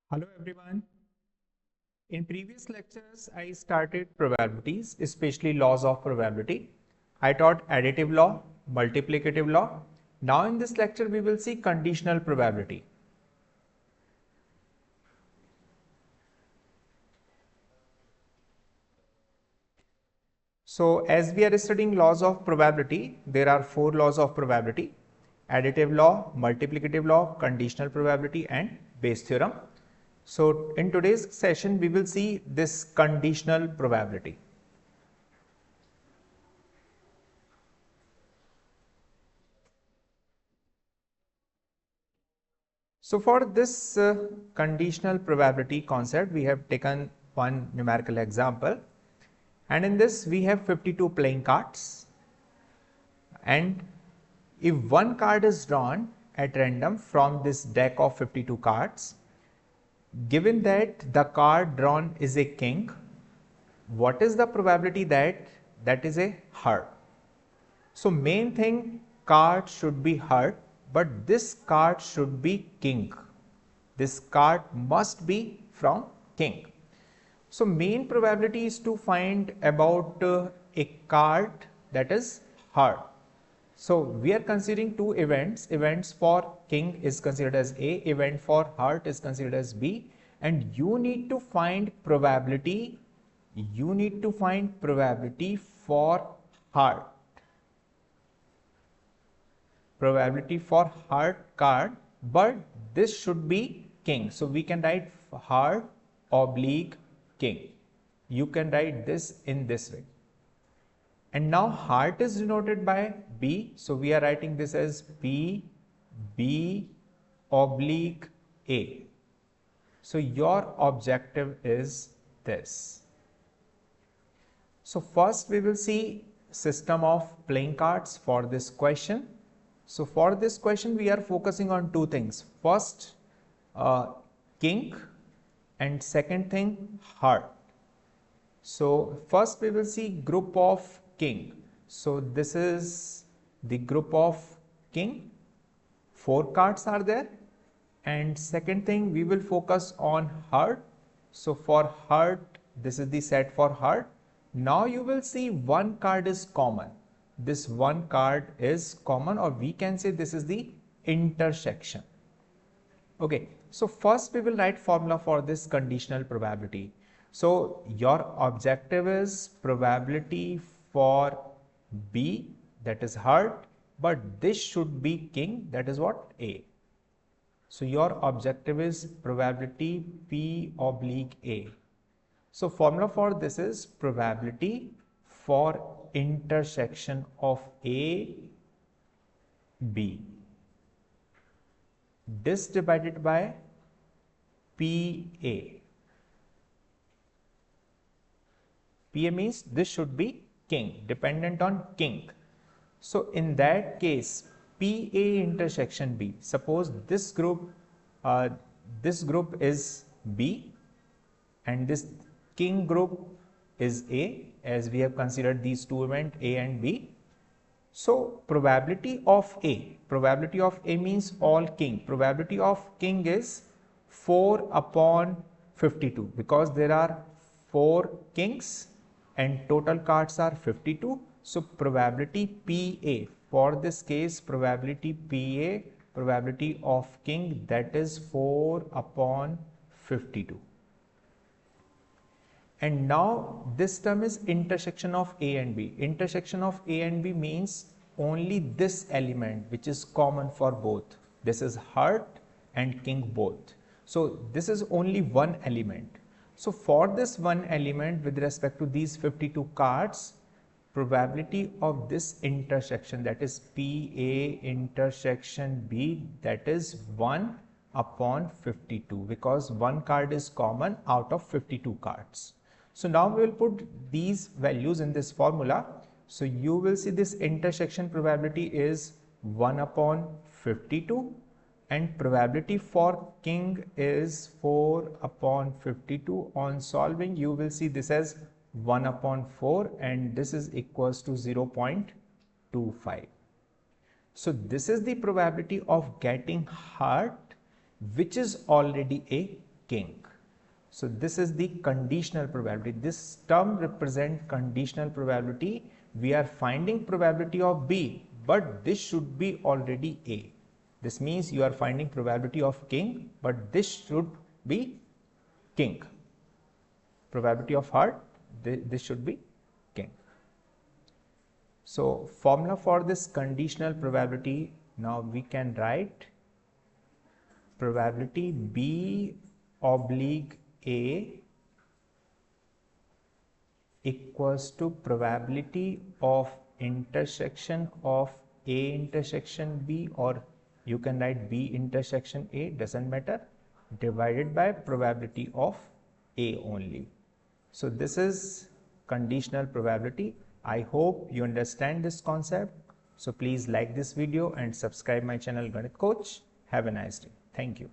Hello everyone. In previous lectures, I started probabilities, especially laws of probability. I taught additive law, multiplicative law. Now in this lecture, we will see conditional probability. So as we are studying laws of probability, there are 4 laws of probability: additive law, multiplicative law, conditional probability and Bayes theorem. So in today's session, we will see this conditional probability. So for this conditional probability concept, we have taken one numerical example, and in this we have 52 playing cards, and if one card is drawn at random from this deck of 52 cards, given that the card drawn is a king, what is the probability that that is a heart? So main thing, card should be heart, but this card should be king. This card must be from king. So main probability is to find about a card that is heart. So we are considering two events. Events for king is considered as A, event for heart is considered as B, and you need to find probability. You need to find probability for heart. Probability for heart card, but this should be king. So we can write heart oblique king. You can write this in this way. And now heart is denoted by B. So we are writing this as B, B oblique A. So your objective is this. So first we will see system of playing cards for this question. So for this question, we are focusing on two things. First, king, and second thing, heart. So first we will see group of king. So this is the group of king. 4 cards are there. And second thing, we will focus on heart. So for heart, this is the set for heart. Now you will see one card is common. This one card is common, or we can say this is the intersection. Okay, so first we will write formula for this conditional probability. So your objective is probability for B, that is heart, but this should be king, that is what? A. So your objective is probability P oblique A. So formula for this is probability for intersection of A, B. This divided by PA. PA means this should be king, dependent on king. So in that case, PA intersection B. Suppose this group is B, and this king group is A, as we have considered these two events A and B. So probability of A means all king. Probability of king is 4 upon 52, because there are 4 kings and total cards are 52. So probability PA, for this case probability PA, probability of king, that is 4 upon 52. And now this term is intersection of A and B. Intersection of A and B means only this element which is common for both. This is heart and king both. So this is only one element. So for this one element with respect to these 52 cards, probability of this intersection, that is PA intersection B, that is 1 upon 52, because one card is common out of 52 cards. So now we will put these values in this formula. So you will see this intersection probability is 1 upon 52, and probability for king is 4 upon 52. On solving, you will see this as 1 upon 4, and this is equals to 0.25. So this is the probability of getting heart, which is already a king. So this is the conditional probability. This term represents conditional probability. We are finding probability of B, but this should be already A. This means you are finding probability of king, but this should be king. Probability of heart, this should be king. So formula for this conditional probability, now we can write probability B oblique A equals to probability of intersection of A intersection B, or you can write B intersection A, doesn't matter, divided by probability of A only. So this is conditional probability. I hope you understand this concept. So please like this video and subscribe my channel Ganit Coach. Have a nice day. Thank you.